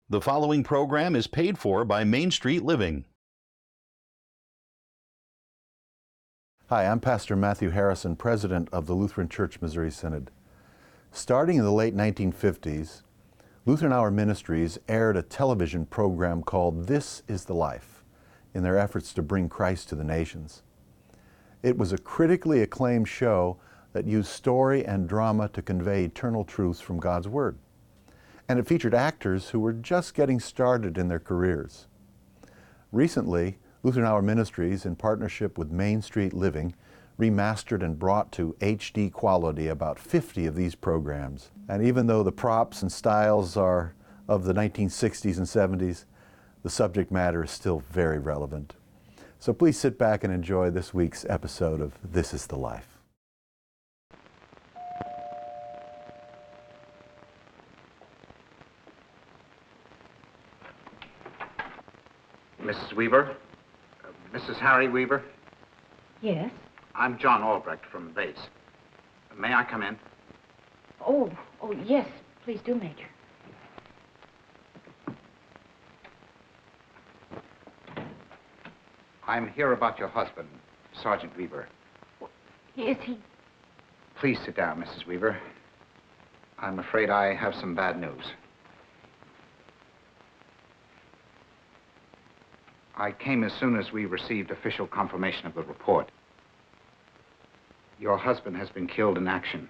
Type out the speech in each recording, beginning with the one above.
The following program is paid for by Main Street Living. Hi, I'm Pastor Matthew Harrison, president of the Lutheran Church Missouri Synod. Starting in the late 1950s, Lutheran Hour Ministries aired a television program called This is the Life in their efforts to bring Christ to the nations. It was a critically acclaimed show that used story and drama to convey eternal truths from God's Word. And it featured actors who were just getting started in their careers. Recently, Lutheran Hour Ministries, in partnership with Main Street Living, remastered and brought to HD quality about 50 of these programs. And even though the props and styles are of the 1960s and 70s, the subject matter is still very relevant. So please sit back and enjoy this week's episode of This is the Life. Mrs. Weaver? Mrs. Harry Weaver? Yes? I'm John Albrecht from Base. May I come in? Oh, yes. Please do, Major. I'm here about your husband, Sergeant Weaver. Is he? Please sit down, Mrs. Weaver. I'm afraid I have some bad news. I came as soon as we received official confirmation of the report. Your husband has been killed in action.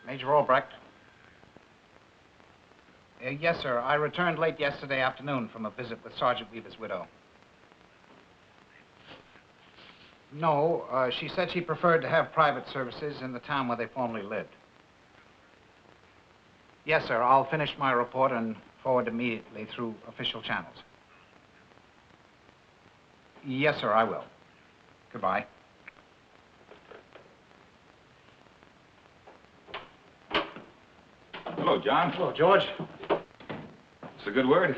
Major Albrecht? Yes, sir. I returned late yesterday afternoon from a visit with Sergeant Weaver's widow. No, she said she preferred to have private services in the town where they formerly lived. Yes, sir. I'll finish my report and forward immediately through official channels. Yes, sir, I will. Goodbye. Hello, John. Hello, George. It's a good word.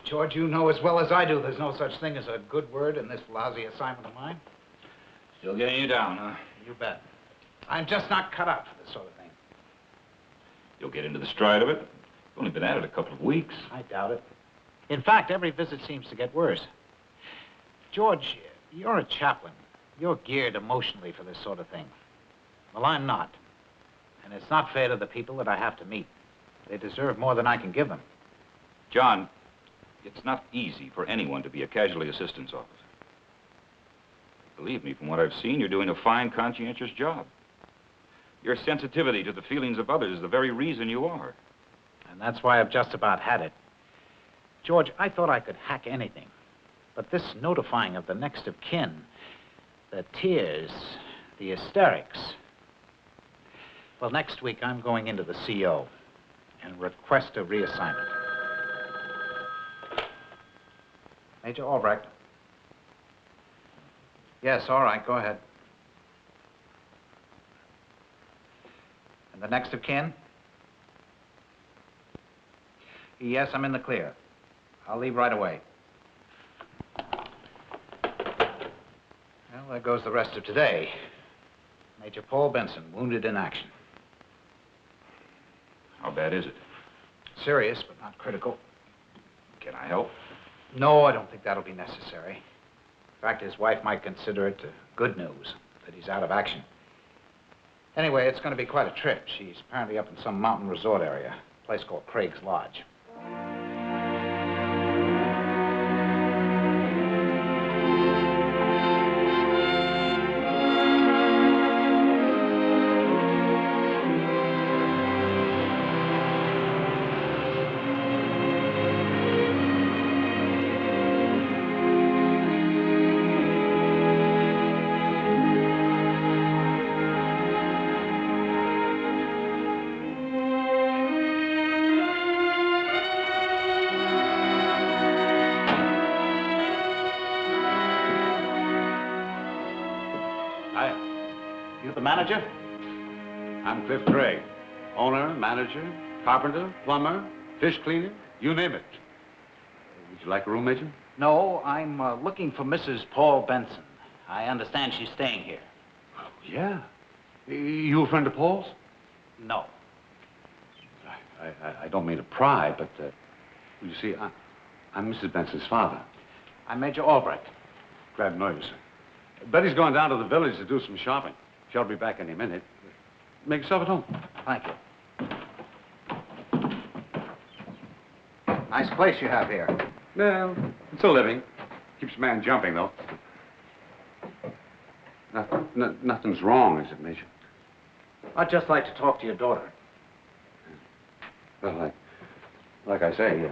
George, you know as well as I do there's no such thing as a good word in this lousy assignment of mine. Still getting you down, huh? You bet. I'm just not cut out for this sort of thing. You'll get into the stride of it. You've only been at it a couple of weeks. I doubt it. In fact, every visit seems to get worse. George, you're a chaplain. You're geared emotionally for this sort of thing. Well, I'm not. And it's not fair to the people that I have to meet. They deserve more than I can give them. John, it's not easy for anyone to be a casualty assistance officer. Believe me, from what I've seen, you're doing a fine, conscientious job. Your sensitivity to the feelings of others is the very reason you are. And that's why I've just about had it. George, I thought I could hack anything. But this notifying of the next of kin, the tears, the hysterics. Well, next week I'm going into the CO and request a reassignment. Major Albrecht. Yes, all right, go ahead. And the next of kin? Yes, I'm in the clear. I'll leave right away. Well, there goes the rest of today. Major Paul Benson, wounded in action. How bad is it? Serious, but not critical. Can I help? No, I don't think that'll be necessary. In fact, his wife might consider it good news that he's out of action. Anyway, it's going to be quite a trip. She's apparently up in some mountain resort area. A place called Crags Lodge. You the manager? I'm Cliff Craig. Owner, manager, carpenter, plumber, fish cleaner, you name it. Would you like a room, Major? No, I'm looking for Mrs. Paul Benson. I understand she's staying here. Oh, yeah. You a friend of Paul's? No. I don't mean to pry, but you see, I'm Mrs. Benson's father. I'm Major Albrecht. Glad to know you, sir. Betty's gone down to the village to do some shopping. She'll be back any minute. Make yourself at home. Thank you. Nice place you have here. Well, it's a living. Keeps a man jumping, though. Nothing's wrong, is it, Major? I'd just like to talk to your daughter. Well, like I say,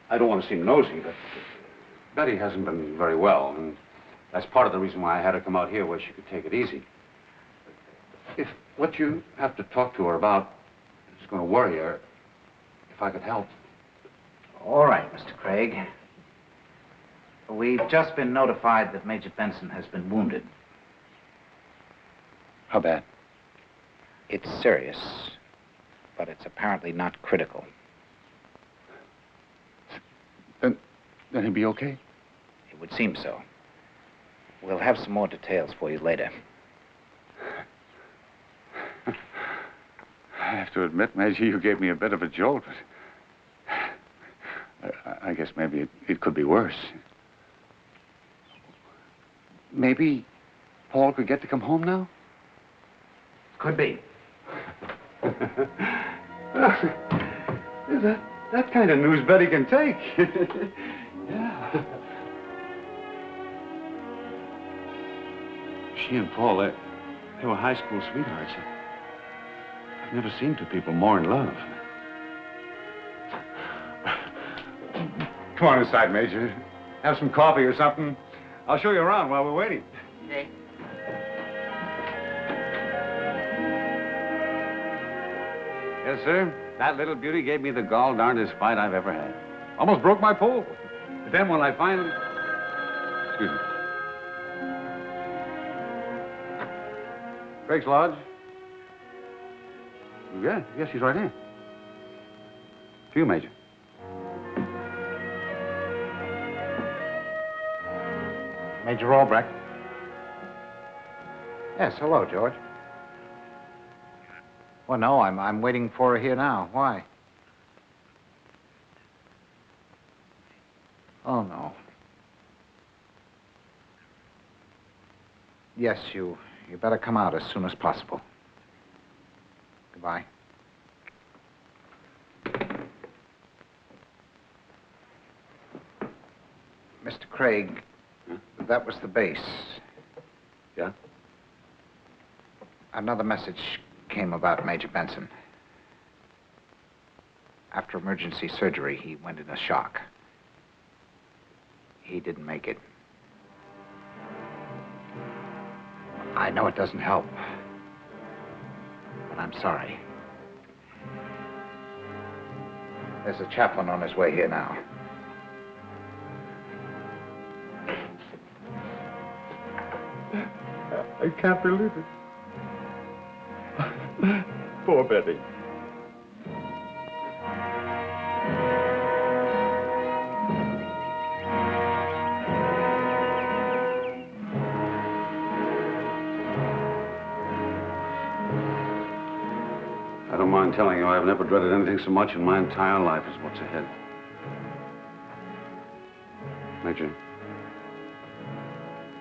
I don't want to seem nosy, but Betty hasn't been very well, and that's part of the reason why I had her come out here where she could take it easy. If what you have to talk to her about is going to worry her, if I could help. All right, Mr. Craig. We've just been notified that Major Benson has been wounded. How bad? It's serious, but it's apparently not critical. Then he'll be okay? It would seem so. We'll have some more details for you later. I have to admit, Major, you gave me a bit of a jolt. But I guess maybe it could be worse. Maybe Paul could get to come home now? Could be. That kind of news Betty can take. Yeah. She and Paul, they were high school sweethearts. I've never seen two people more in love. Come on inside, Major. Have some coffee or something. I'll show you around while we're waiting. Okay. Yes, sir. That little beauty gave me the gall-darndest fight I've ever had. Almost broke my pole. But then when I finally... Excuse me. Craig's Lodge? Yeah, she's right here. To you, Major. Major Albrecht. Yes, hello, George. Well, no, I'm waiting for her here now. Why? Oh, no. Yes, you better come out as soon as possible. Goodbye. Mr. Craig, that was the base. Yeah? Another message came about Major Benson. After emergency surgery, he went into shock. He didn't make it. I know it doesn't help, but I'm sorry. There's a chaplain on his way here now. I can't believe it. Poor Betty. I don't mind telling you, I've never dreaded anything so much in my entire life as what's ahead. Major,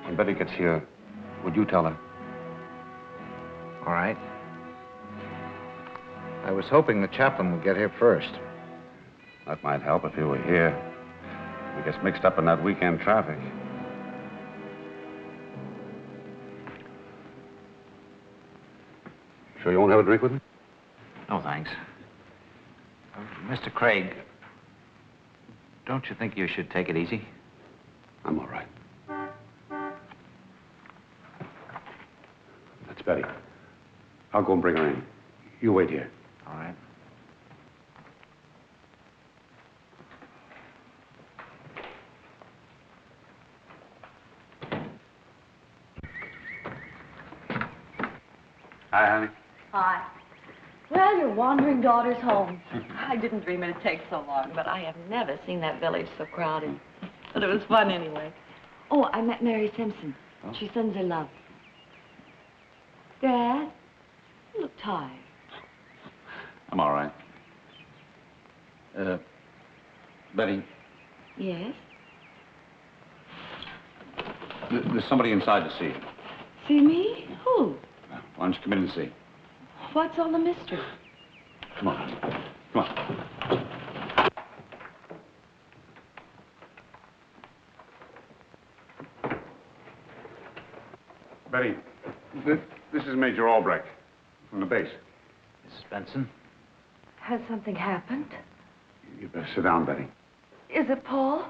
when Betty gets here, would you tell her? All right. I was hoping the chaplain would get here first. That might help if he were here. He gets mixed up in that weekend traffic. Sure you won't have a drink with me? No, thanks. Mr. Craig, don't you think you should take it easy? I'm all right. That's Betty. I'll go and bring her in. You wait here. All right. Hi, honey. Hi. Well, your wandering daughter's home. I didn't dream it'd take so long, but I have never seen that village so crowded. But it was fun anyway. Oh, I met Mary Simpson. Oh. She sends her love. Dad, you look tired. I'm all right. Betty, Yes? there's somebody inside to see you. See me? Who? Why don't you come in and see? What's all the mystery? Come on, honey. Come on. Betty, this is Major Albrecht from the base. Mrs. Benson? Has something happened? You better sit down, Betty. Is it Paul?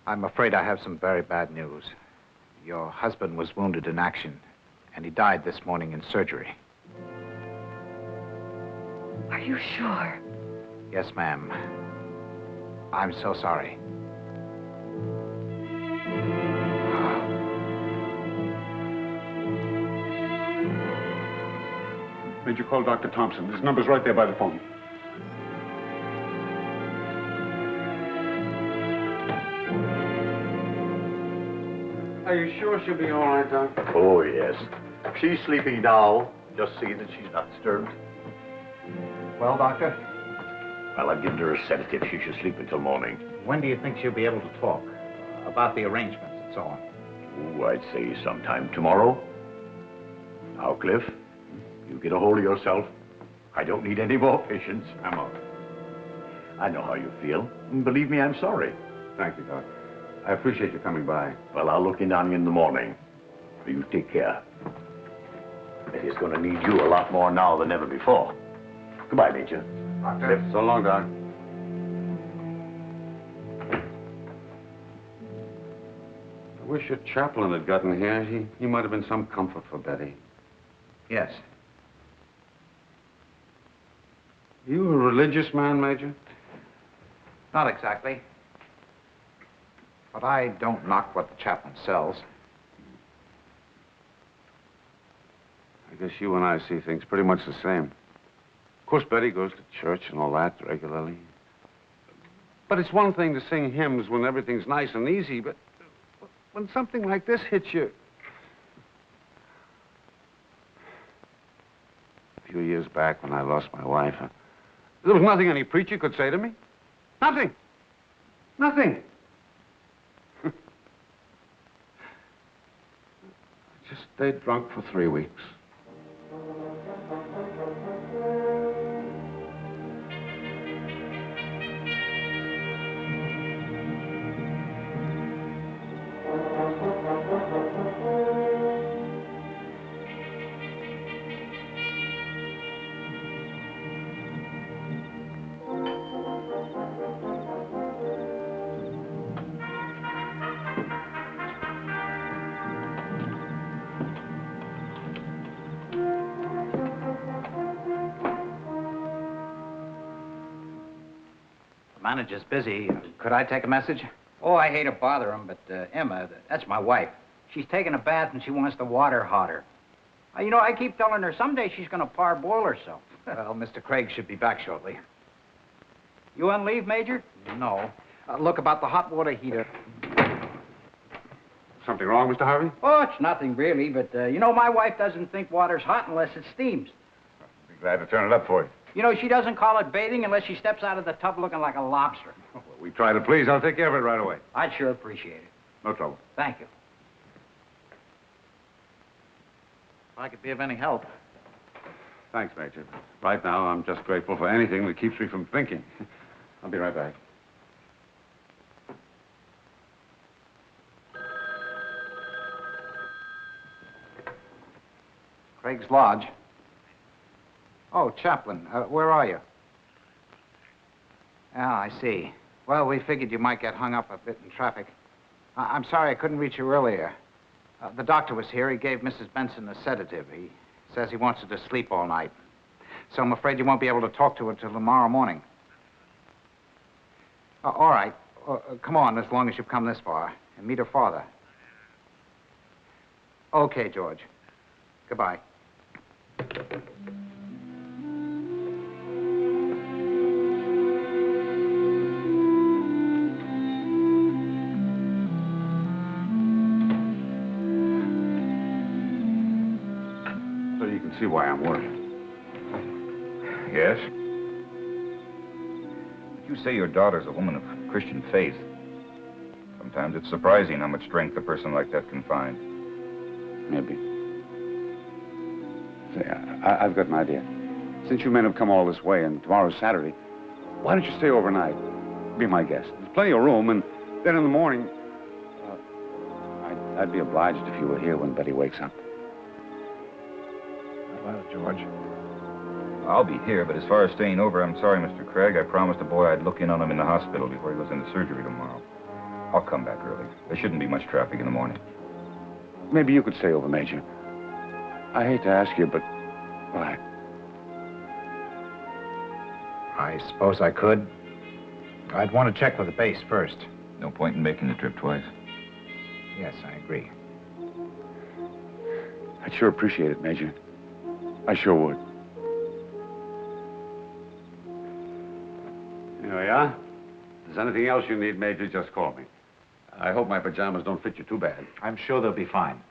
I'm afraid I have some very bad news. Your husband was wounded in action, and he died this morning in surgery. Are you sure? Yes, ma'am. I'm so sorry. Major, call Dr. Thompson. His number's right there by the phone. Are you sure she'll be all right, Doc? Oh, yes. She's sleeping now. Just see that she's not disturbed. Well, Doctor, Well, I've given her a sedative. She should sleep until morning. when do you think she'll be able to talk? About the arrangements and so on? Oh, I'd say sometime tomorrow. Now, Cliff, you get a hold of yourself. I don't need any more patience. I'm all right. I know how you feel. And believe me, I'm sorry. Thank you, Doc. I appreciate you coming by. Well, I'll look in on you in the morning. You take care. Betty's going to need you a lot more now than ever before. Goodbye, Major. Doctor. So long, Doc. I wish your chaplain had gotten here. He might have been some comfort for Betty. Yes. You a religious man, Major? Not exactly. But I don't knock what the chaplain sells. I guess you and I see things pretty much the same. Of course, Betty goes to church and all that regularly. But it's one thing to sing hymns when everything's nice and easy, but when something like this hits you... A few years back when I lost my wife, there was nothing any preacher could say to me. Nothing. Nothing. I just stayed drunk for 3 weeks. The manager's busy. Could I take a message? Oh, I hate to bother him, but Emma, that's my wife. She's taking a bath and she wants the water hotter. You know, I keep telling her someday she's going to parboil herself. Well, Mr. Craig should be back shortly. You on leave, Major? No. Look, about the hot water heater. Something wrong, Mr. Harvey? Oh, it's nothing really, but you know, my wife doesn't think water's hot unless it steams. Be glad to turn it up for you. You know, she doesn't call it bathing unless she steps out of the tub looking like a lobster. Well, we try to please. I'll take care of it right away. I'd sure appreciate it. No trouble. Thank you. If I could be of any help. Thanks, Major. Right now, I'm just grateful for anything that keeps me from thinking. I'll be right back. Craig's Lodge. Oh, Chaplain, where are you? Ah, I see. Well, we figured you might get hung up a bit in traffic. I'm sorry I couldn't reach you earlier. The doctor was here. He gave Mrs. Benson a sedative. He says he wants her to sleep all night. So I'm afraid you won't be able to talk to her till tomorrow morning. All right. Come on, as long as you've come this far. And meet her father. Okay, George. Goodbye. So you can see why I'm worried. Yes? You say your daughter's a woman of Christian faith. Sometimes it's surprising how much strength a person like that can find. Maybe. Say, I've got an idea. Since you men have come all this way and tomorrow's Saturday, why don't you stay overnight? Be my guest. There's plenty of room, and then in the morning... I'd be obliged if you were here when Betty wakes up. Well, George. I'll be here, but as far as staying over, I'm sorry, Mr. Craig. I promised the boy I'd look in on him in the hospital before he goes into surgery tomorrow. I'll come back early. There shouldn't be much traffic in the morning. Maybe you could stay over, Major. I hate to ask you, but... Well, I suppose I could. I'd want to check with the base first. No point in making the trip twice. Yes, I agree. I'd sure appreciate it, Major. I sure would. Here we are. If there's anything else you need, Major, just call me. I hope my pajamas don't fit you too bad. I'm sure they'll be fine.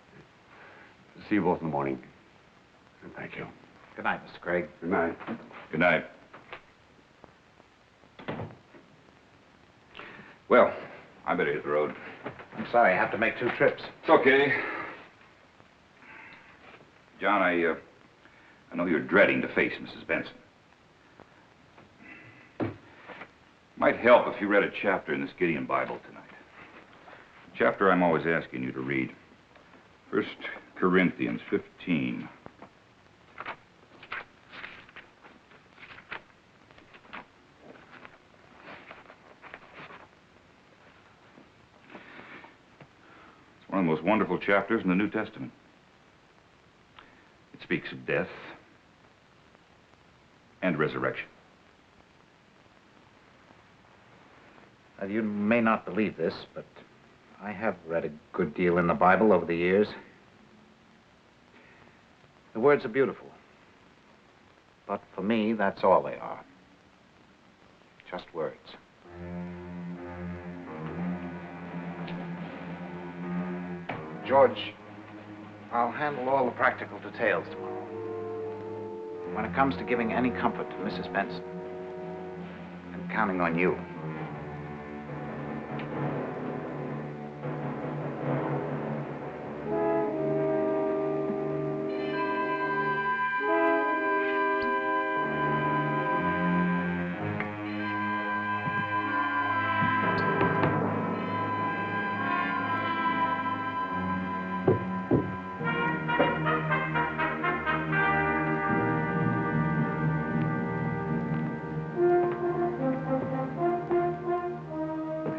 See you both in the morning. And thank you. Good night, Mr. Craig. Good night. Good night. Well, I better hit the road. I'm sorry, I have to make 2 trips. It's okay. John, I know you're dreading to face Mrs. Benson. Might help if you read a chapter in this Gideon Bible tonight. A chapter I'm always asking you to read. 1 Corinthians 15. It's one of the most wonderful chapters in the New Testament. It speaks of death and resurrection. You may not believe this, but I have read a good deal in the Bible over the years. The words are beautiful. But for me, that's all they are. Just words. George, I'll handle all the practical details tomorrow. When it comes to giving any comfort to Mrs. Benson, I'm counting on you.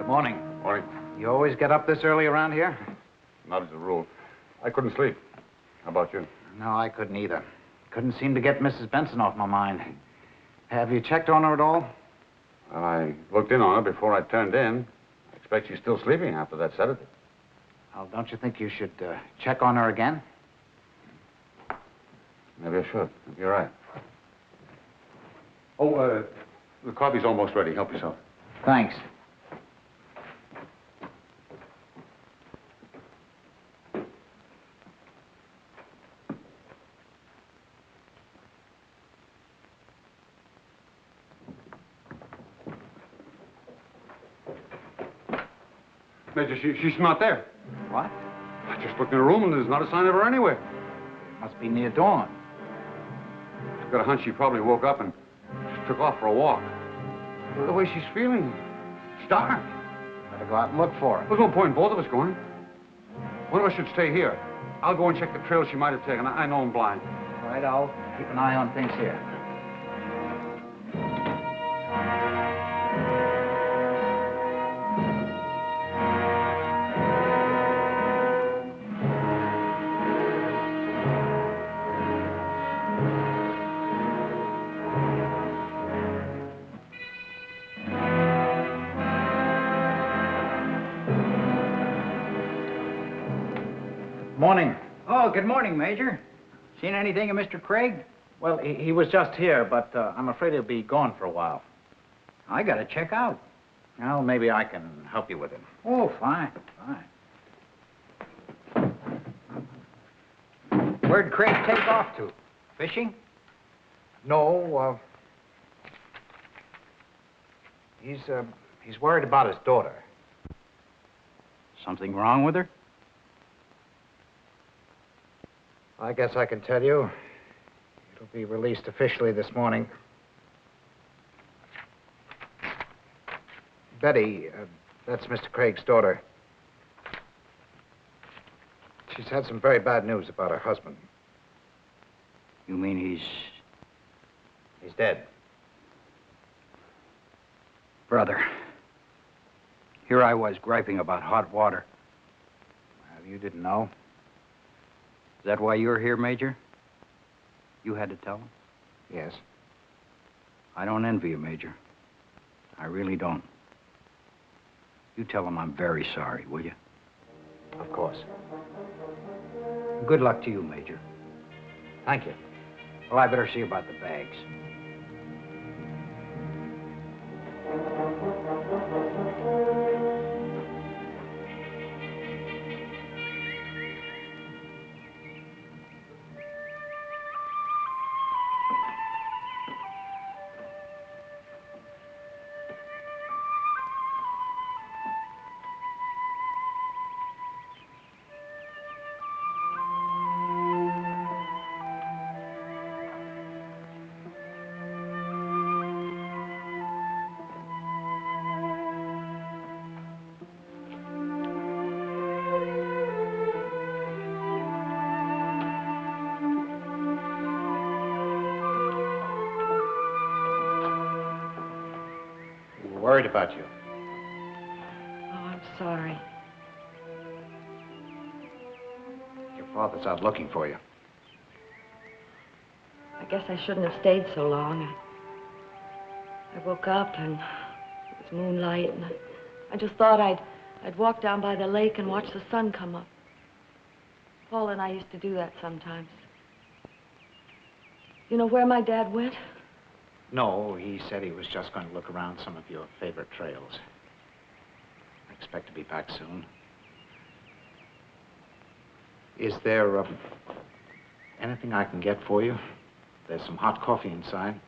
Morning. Morning. You always get up this early around here? Not as a rule. I couldn't sleep. How about you? No, I couldn't either. Couldn't seem to get Mrs. Benson off my mind. Have you checked on her at all? Well, I looked in on her before I turned in. I expect she's still sleeping after that sedative. Well, don't you think you should check on her again? Maybe I should. You're right. Oh, the coffee's almost ready. Help yourself. Thanks. Major, she's not there. What? I just looked in her room and there's not a sign of her anywhere. Must be near dawn. I've got a hunch she probably woke up and took off for a walk. The way she's feeling, it's dark. Better go out and look for her. There's no point in both of us going. One of us should stay here. I'll go and check the trail she might have taken. I know I'm blind. All right, I'll keep an eye on things here. Morning. Oh, good morning, Major. Seen anything of Mr. Craig? Well, he was just here, but I'm afraid he'll be gone for a while. I gotta check out. Well, maybe I can help you with him. Oh, fine, fine. Where'd Craig take off to? Fishing? No, he's worried about his daughter. Something wrong with her? I guess I can tell you. It'll be released officially this morning. Betty, that's Mr. Craig's daughter. She's had some very bad news about her husband. You mean He's dead. Brother, here I was griping about hot water. Well, you didn't know. Is that why you're here, Major? You had to tell him? Yes. I don't envy you, Major. I really don't. You tell him I'm very sorry, will you? Of course. Good luck to you, Major. Thank you. Well, I better see about the bags. Worried about you. Oh, I'm sorry. Your father's out looking for you. I guess I shouldn't have stayed so long. I woke up and it was moonlight, and I just thought I'd walk down by the lake and watch the sun come up. Paul and I used to do that sometimes. You know where my dad went? No, he said he was just going to look around some of your favorite trails. I expect to be back soon. Is there anything I can get for you? There's some hot coffee inside.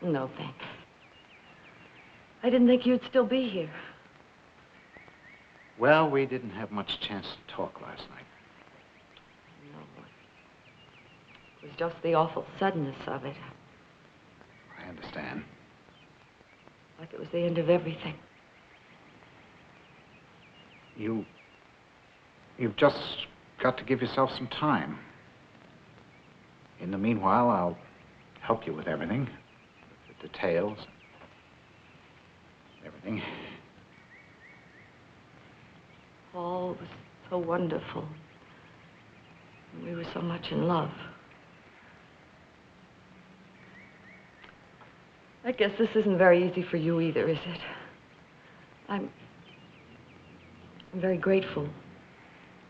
No, thanks. I didn't think you'd still be here. Well, we didn't have much chance to talk last night. No. It was just the awful suddenness of it. I understand. Like it was the end of everything. You've just got to give yourself some time. In the meanwhile, I'll help you with everything. The details. Everything. Paul was so wonderful. And we were so much in love. I guess this isn't very easy for you either, is it? I'm very grateful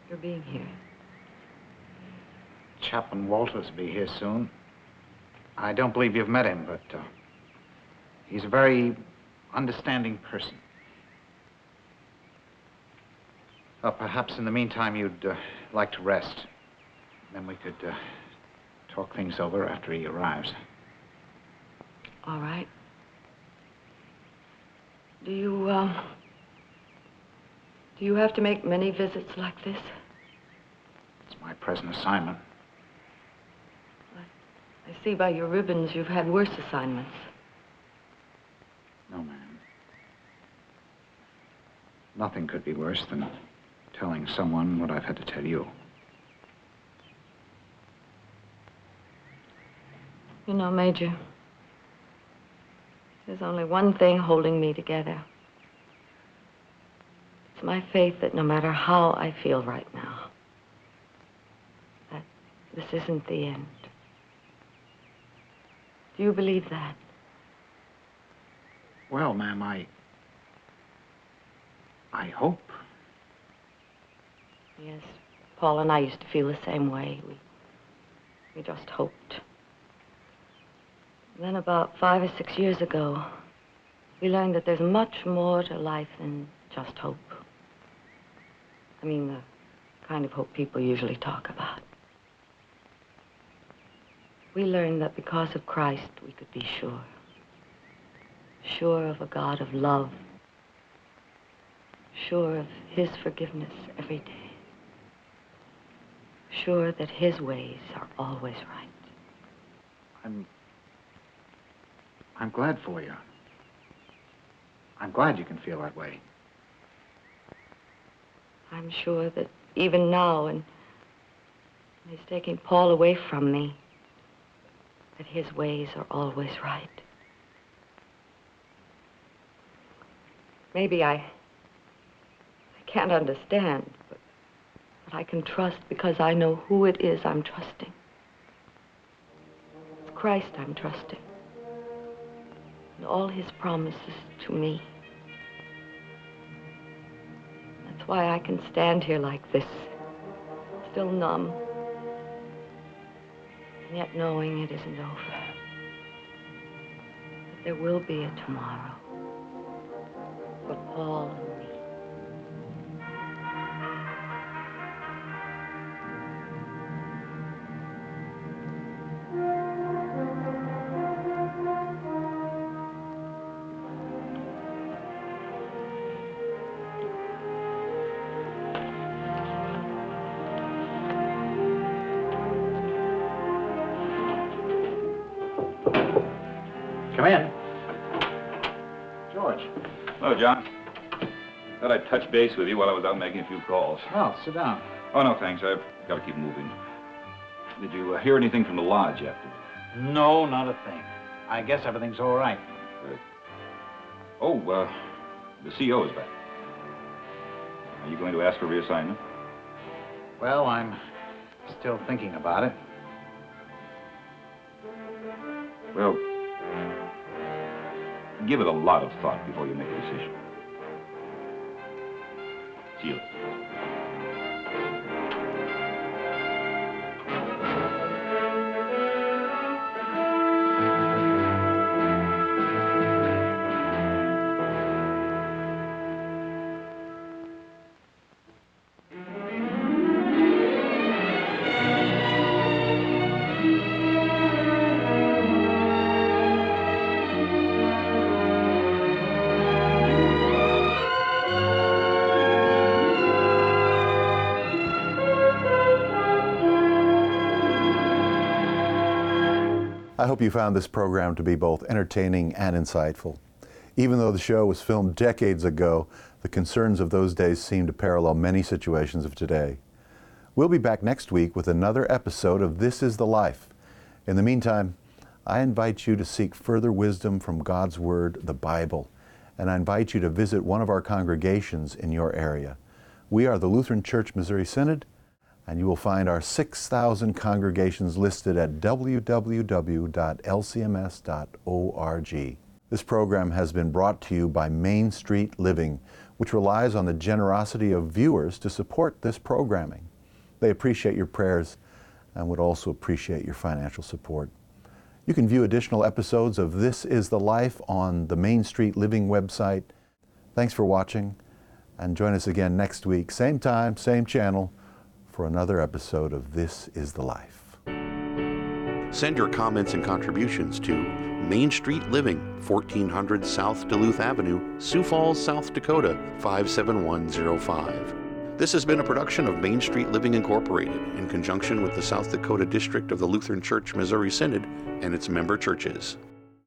for being here. Chaplain Walters will be here soon. I don't believe you've met him, but he's a very understanding person. Well, perhaps in the meantime you'd like to rest. Then we could talk things over after he arrives. All right. Do you have to make many visits like this? It's my present assignment. I see by your ribbons you've had worse assignments. No, ma'am. Nothing could be worse than telling someone what I've had to tell you. You know, Major, there's only one thing holding me together. It's my faith that no matter how I feel right now, that this isn't the end. Do you believe that? Well, ma'am, I hope. Yes, Paul and I used to feel the same way. We just hoped. Then about 5 or 6 years ago, we learned that there's much more to life than just hope. I mean, the kind of hope people usually talk about. We learned that because of Christ, we could be sure. Sure of a God of love. Sure of his forgiveness every day. Sure that his ways are always right. I'm glad for you. I'm glad you can feel that way. I'm sure that even now, and he's taking Paul away from me, that his ways are always right. Maybe I can't understand, but I can trust because I know who it is I'm trusting. It's Christ I'm trusting. And all his promises to me. That's why I can stand here like this, still numb, and yet knowing it isn't over. That there will be a tomorrow for Paul and me. Come in. George. Hello, John. Thought I'd touch base with you while I was out making a few calls. Well, sit down. Oh, no, thanks. I've got to keep moving. Did you hear anything from the lodge yet? No, not a thing. I guess everything's all right. The CO is back. Are you going to ask for reassignment? Well, I'm still thinking about it. Well, give it a lot of thought before you make a decision. See you later. I hope you found this program to be both entertaining and insightful. Even though the show was filmed decades ago, the concerns of those days seem to parallel many situations of today. We'll be back next week with another episode of This is the Life. In the meantime, I invite you to seek further wisdom from God's Word, the Bible, and I invite you to visit one of our congregations in your area. We are the Lutheran Church Missouri Synod, and you will find our 6,000 congregations listed at www.lcms.org. This program has been brought to you by Main Street Living, which relies on the generosity of viewers to support this programming. They appreciate your prayers and would also appreciate your financial support. You can view additional episodes of This is the Life on the Main Street Living website. Thanks for watching, and join us again next week, same time, same channel, for another episode of This is the Life. Send your comments and contributions to Main Street Living, 1400 South Duluth Avenue, Sioux Falls, South Dakota, 57105. This has been a production of Main Street Living Incorporated in conjunction with the South Dakota District of the Lutheran Church Missouri Synod and its member churches.